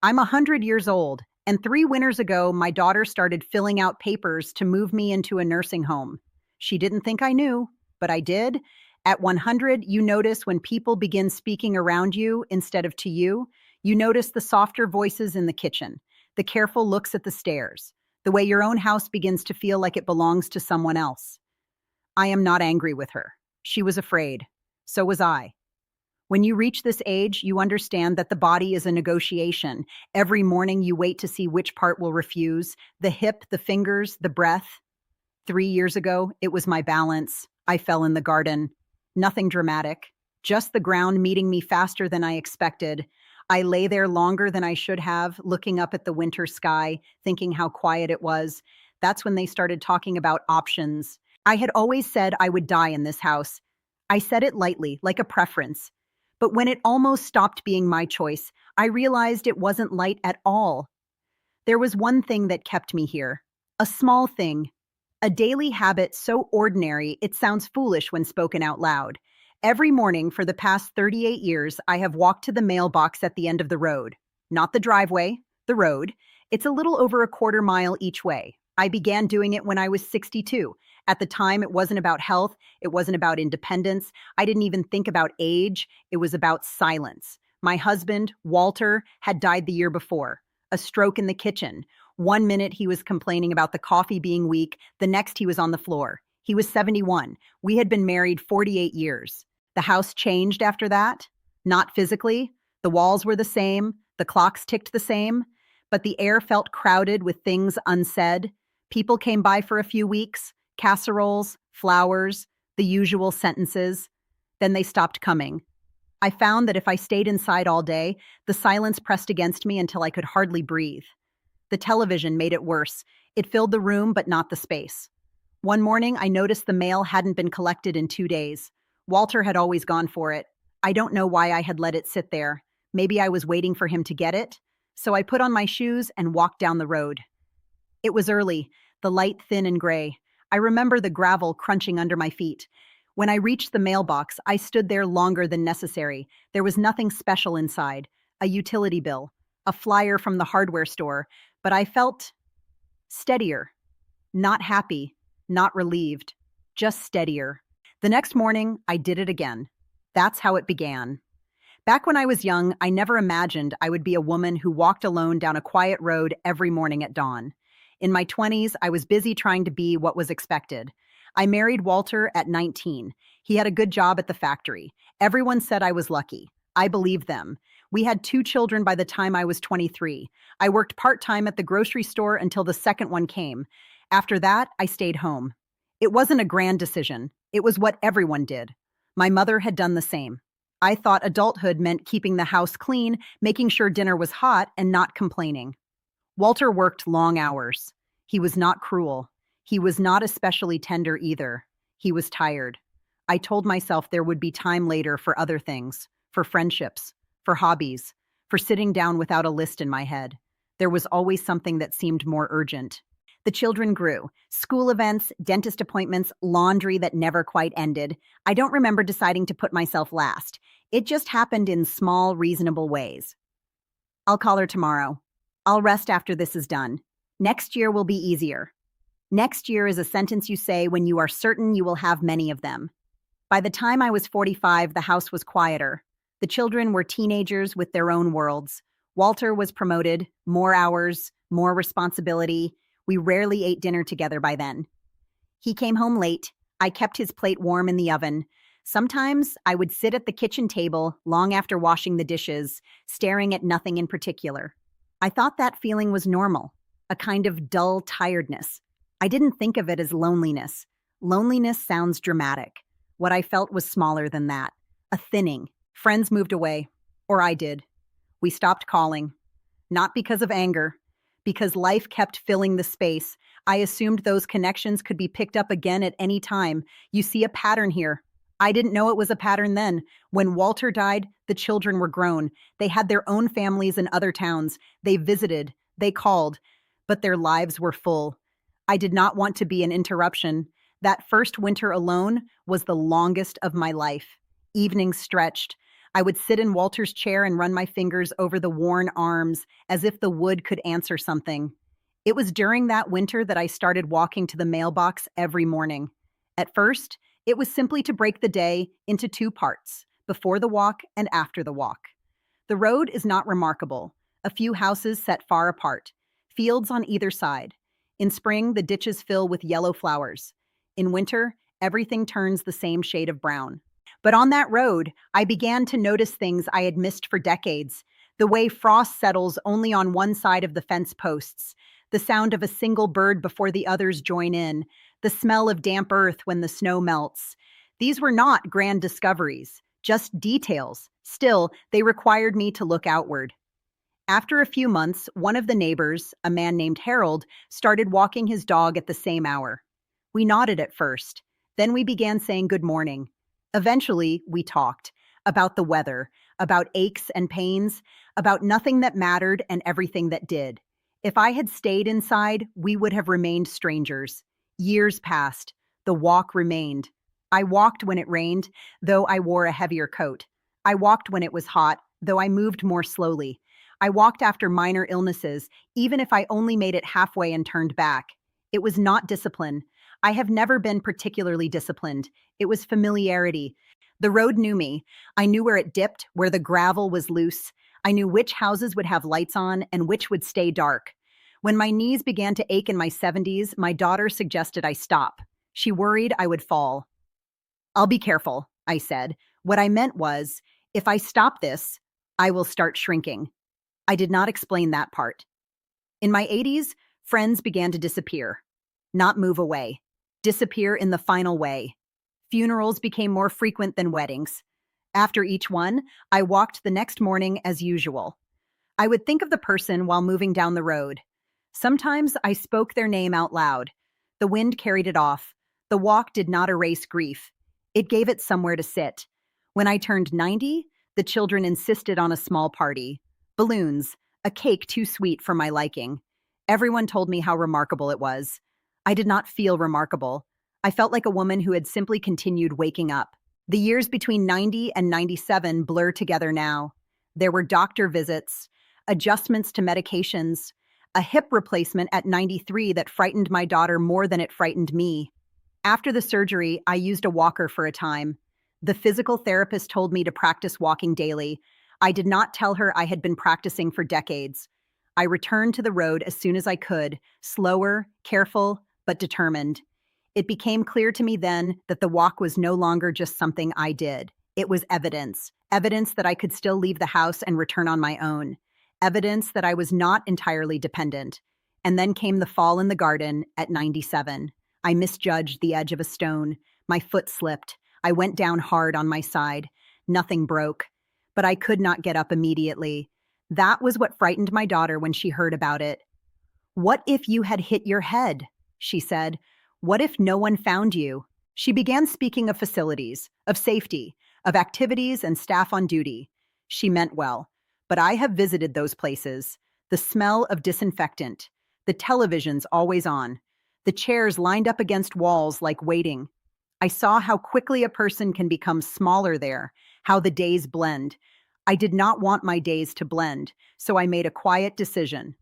I'm 100 years old, and 3 winters ago, my daughter started filling out papers to move me into a nursing home. She didn't think I knew, but I did. At 100, you notice when people begin speaking around you instead of to you. You notice the softer voices in the kitchen, the careful looks at the stairs, the way your own house begins to feel like it belongs to someone else. I am not angry with her. She was afraid. So was I. When you reach this age, you understand that the body is a negotiation. Every morning you wait to see which part will refuse, the hip, the fingers, the breath. 3 years ago, it was my balance. I fell in the garden. Nothing dramatic, just the ground meeting me faster than I expected. I lay there longer than I should have, looking up at the winter sky, thinking how quiet it was. That's when they started talking about options. I had always said I would die in this house. I said it lightly, like a preference. But when it almost stopped being my choice, I realized it wasn't light at all. There was one thing that kept me here. A small thing. A daily habit so ordinary it sounds foolish when spoken out loud. Every morning for the past 38 years, I have walked to the mailbox at the end of the road. Not the driveway, the road. It's a little over a quarter mile each way. I began doing it when I was 62. At the time, it wasn't about health. It wasn't about independence. I didn't even think about age. It was about silence. My husband, Walter, had died the year before. A stroke in the kitchen. 1 minute he was complaining about the coffee being weak. The next he was on the floor. He was 71. We had been married 48 years. The house changed after that. Not physically. The walls were the same. The clocks ticked the same. But the air felt crowded with things unsaid. People came by for a few weeks. Casseroles, flowers, the usual sentences. Then they stopped coming. I found that if I stayed inside all day, the silence pressed against me until I could hardly breathe. The television made it worse. It filled the room, but not the space. One morning, I noticed the mail hadn't been collected in 2 days. Walter had always gone for it. I don't know why I had let it sit there. Maybe I was waiting for him to get it. So I put on my shoes and walked down the road. It was early, the light thin and gray. I remember the gravel crunching under my feet. When I reached the mailbox, I stood there longer than necessary. There was nothing special inside. A utility bill, a flyer from the hardware store, but I felt steadier. Not happy, not relieved, just steadier. The next morning, I did it again. That's how it began. Back when I was young, I never imagined I would be a woman who walked alone down a quiet road every morning at dawn. In my 20s, I was busy trying to be what was expected. I married Walter at 19. He had a good job at the factory. Everyone said I was lucky. I believed them. We had 2 children by the time I was 23. I worked part-time at the grocery store until the second one came. After that, I stayed home. It wasn't a grand decision. It was what everyone did. My mother had done the same. I thought adulthood meant keeping the house clean, making sure dinner was hot, and not complaining. Walter worked long hours. He was not cruel. He was not especially tender either. He was tired. I told myself there would be time later for other things, for friendships, for hobbies, for sitting down without a list in my head. There was always something that seemed more urgent. The children grew. School events, dentist appointments, laundry that never quite ended. I don't remember deciding to put myself last. It just happened in small, reasonable ways. I'll call her tomorrow. I'll rest after this is done. Next year will be easier. Next year is a sentence you say when you are certain you will have many of them. By the time I was 45, the house was quieter. The children were teenagers with their own worlds. Walter was promoted, more hours, more responsibility. We rarely ate dinner together by then. He came home late. I kept his plate warm in the oven. Sometimes I would sit at the kitchen table long after washing the dishes, staring at nothing in particular. I thought that feeling was normal, a kind of dull tiredness. I didn't think of it as loneliness. Loneliness sounds dramatic. What I felt was smaller than that, a thinning. Friends moved away, or I did. We stopped calling. Not because of anger, because life kept filling the space. I assumed those connections could be picked up again at any time. You see a pattern here. I didn't know it was a pattern then. When Walter died, the children were grown. They had their own families in other towns. They visited, they called, but their lives were full. I did not want to be an interruption. That first winter alone was the longest of my life. Evenings stretched. I would sit in Walter's chair and run my fingers over the worn arms as if the wood could answer something. It was during that winter that I started walking to the mailbox every morning. At first, it was simply to break the day into two parts, before the walk and after the walk. The road is not remarkable. A few houses set far apart, fields on either side. In spring, the ditches fill with yellow flowers. In winter, everything turns the same shade of brown. But on that road, I began to notice things I had missed for decades. The way frost settles only on one side of the fence posts, the sound of a single bird before the others join in, the smell of damp earth when the snow melts. These were not grand discoveries, just details. Still, they required me to look outward. After a few months, one of the neighbors, a man named Harold, started walking his dog at the same hour. We nodded at first. Then we began saying good morning. Eventually, we talked about the weather, about aches and pains, about nothing that mattered and everything that did. If I had stayed inside, we would have remained strangers. Years passed. The walk remained. I walked when it rained, though I wore a heavier coat. I walked when it was hot, though I moved more slowly. I walked after minor illnesses, even if I only made it halfway and turned back. It was not discipline. I have never been particularly disciplined. It was familiarity. The road knew me. I knew where it dipped, where the gravel was loose. I knew which houses would have lights on and which would stay dark. When my knees began to ache in my 70s, my daughter suggested I stop. She worried I would fall. "I'll be careful," I said. What I meant was, if I stop this, I will start shrinking. I did not explain that part. In my 80s, friends began to disappear. Not move away. Disappear in the final way. Funerals became more frequent than weddings. After each one, I walked the next morning as usual. I would think of the person while moving down the road. Sometimes I spoke their name out loud. The wind carried it off. The walk did not erase grief. It gave it somewhere to sit. When I turned 90, the children insisted on a small party. Balloons, a cake too sweet for my liking. Everyone told me how remarkable it was. I did not feel remarkable. I felt like a woman who had simply continued waking up. The years between 90 and 97 blur together now. There were doctor visits, adjustments to medications, a hip replacement at 93 that frightened my daughter more than it frightened me. After the surgery, I used a walker for a time. The physical therapist told me to practice walking daily. I did not tell her I had been practicing for decades. I returned to the road as soon as I could, slower, careful, but determined. It became clear to me then that the walk was no longer just something I did. It was evidence. Evidence that I could still leave the house and return on my own. Evidence that I was not entirely dependent. And then came the fall in the garden at 97. I misjudged the edge of a stone. My foot slipped. I went down hard on my side. Nothing broke. But I could not get up immediately. That was what frightened my daughter when she heard about it. "What if you had hit your head?" she said. "What if no one found you?" She began speaking of facilities, of safety, of activities and staff on duty. She meant well, but I have visited those places. The smell of disinfectant, the televisions always on, the chairs lined up against walls like waiting. I saw how quickly a person can become smaller there, how the days blend. I did not want my days to blend, so I made a quiet decision.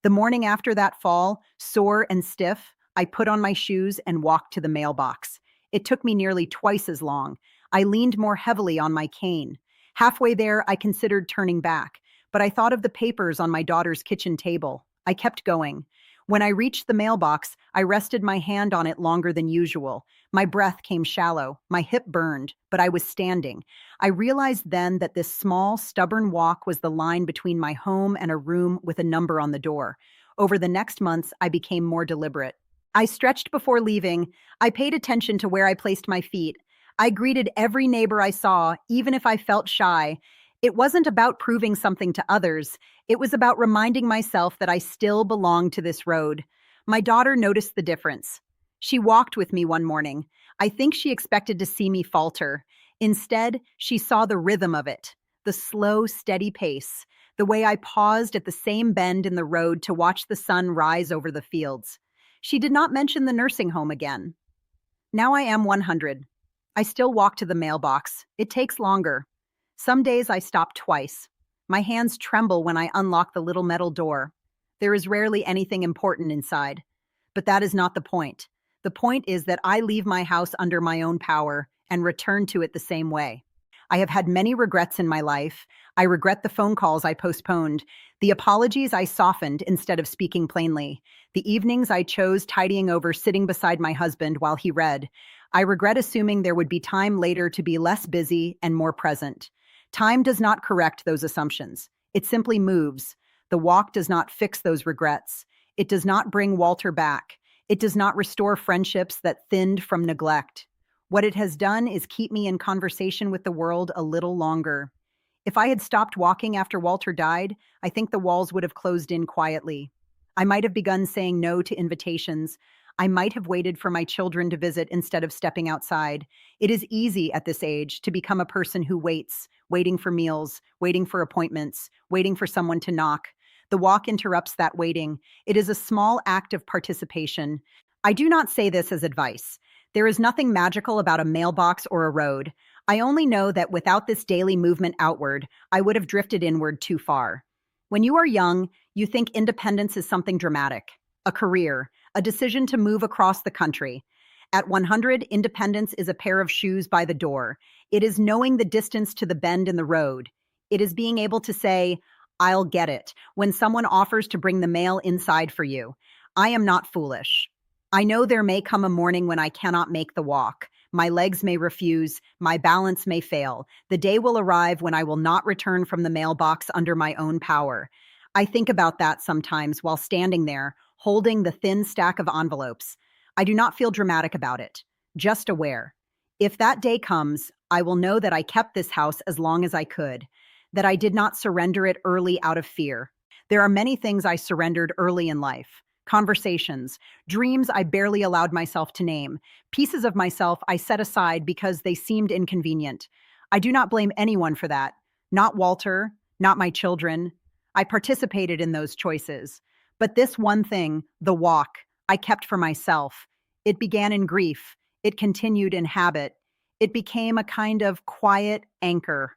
The morning after that fall, sore and stiff, I put on my shoes and walked to the mailbox. It took me nearly twice as long. I leaned more heavily on my cane. Halfway there, I considered turning back, but I thought of the papers on my daughter's kitchen table. I kept going. When I reached the mailbox, I rested my hand on it longer than usual. My breath came shallow. My hip burned, but I was standing. I realized then that this small, stubborn walk was the line between my home and a room with a number on the door. Over the next months, I became more deliberate. I stretched before leaving. I paid attention to where I placed my feet. I greeted every neighbor I saw, even if I felt shy. It wasn't about proving something to others. It was about reminding myself that I still belonged to this road. My daughter noticed the difference. She walked with me one morning. I think she expected to see me falter. Instead, she saw the rhythm of it, the slow, steady pace, the way I paused at the same bend in the road to watch the sun rise over the fields. She did not mention the nursing home again. Now I am 100. I still walk to the mailbox. It takes longer. Some days I stop twice. My hands tremble when I unlock the little metal door. There is rarely anything important inside. But that is not the point. The point is that I leave my house under my own power and return to it the same way. I have had many regrets in my life. I regret the phone calls I postponed, the apologies I softened instead of speaking plainly, the evenings I chose tidying over sitting beside my husband while he read. I regret assuming there would be time later to be less busy and more present. Time does not correct those assumptions. It simply moves. The walk does not fix those regrets. It does not bring Walter back. It does not restore friendships that thinned from neglect. What it has done is keep me in conversation with the world a little longer. If I had stopped walking after Walter died, I think the walls would have closed in quietly. I might have begun saying no to invitations. I might have waited for my children to visit instead of stepping outside. It is easy at this age to become a person who waits, waiting for meals, waiting for appointments, waiting for someone to knock. The walk interrupts that waiting. It is a small act of participation. I do not say this as advice. There is nothing magical about a mailbox or a road. I only know that without this daily movement outward, I would have drifted inward too far. When you are young, you think independence is something dramatic, a career, a decision to move across the country. At 100, independence is a pair of shoes by the door. It is knowing the distance to the bend in the road. It is being able to say, I'll get it, when someone offers to bring the mail inside for you. I am not foolish. I know there may come a morning when I cannot make the walk. My legs may refuse, my balance may fail. The day will arrive when I will not return from the mailbox under my own power. I think about that sometimes while standing there, holding the thin stack of envelopes. I do not feel dramatic about it, just aware. If that day comes, I will know that I kept this house as long as I could, that I did not surrender it early out of fear. There are many things I surrendered early in life. Conversations, dreams I barely allowed myself to name, pieces of myself I set aside because they seemed inconvenient. I do not blame anyone for that. Not Walter, not my children. I participated in those choices. But this one thing, the walk, I kept for myself. It began in grief. It continued in habit. It became a kind of quiet anchor.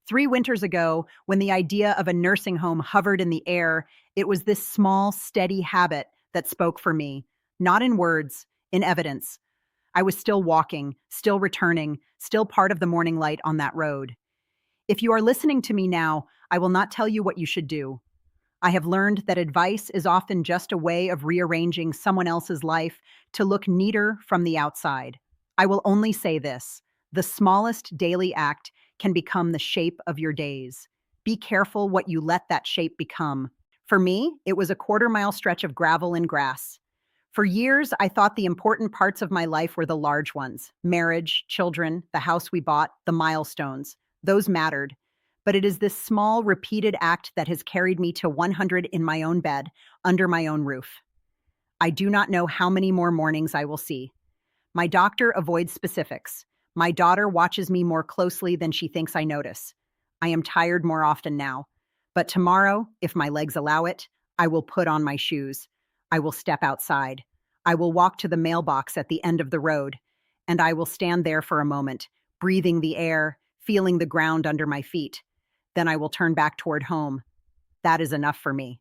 3 winters ago, when the idea of a nursing home hovered in the air, it was this small, steady habit that spoke for me, not in words, in evidence. I was still walking, still returning, still part of the morning light on that road. If you are listening to me now, I will not tell you what you should do. I have learned that advice is often just a way of rearranging someone else's life to look neater from the outside. I will only say this: the smallest daily act can become the shape of your days. Be careful what you let that shape become. For me, it was a quarter-mile stretch of gravel and grass. For years, I thought the important parts of my life were the large ones: marriage, children, the house we bought, the milestones. Those mattered. But it is this small, repeated act that has carried me to 100 in my own bed, under my own roof. I do not know how many more mornings I will see. My doctor avoids specifics. My daughter watches me more closely than she thinks I notice. I am tired more often now. But tomorrow, if my legs allow it, I will put on my shoes. I will step outside. I will walk to the mailbox at the end of the road. And I will stand there for a moment, breathing the air, feeling the ground under my feet. Then I will turn back toward home. That is enough for me.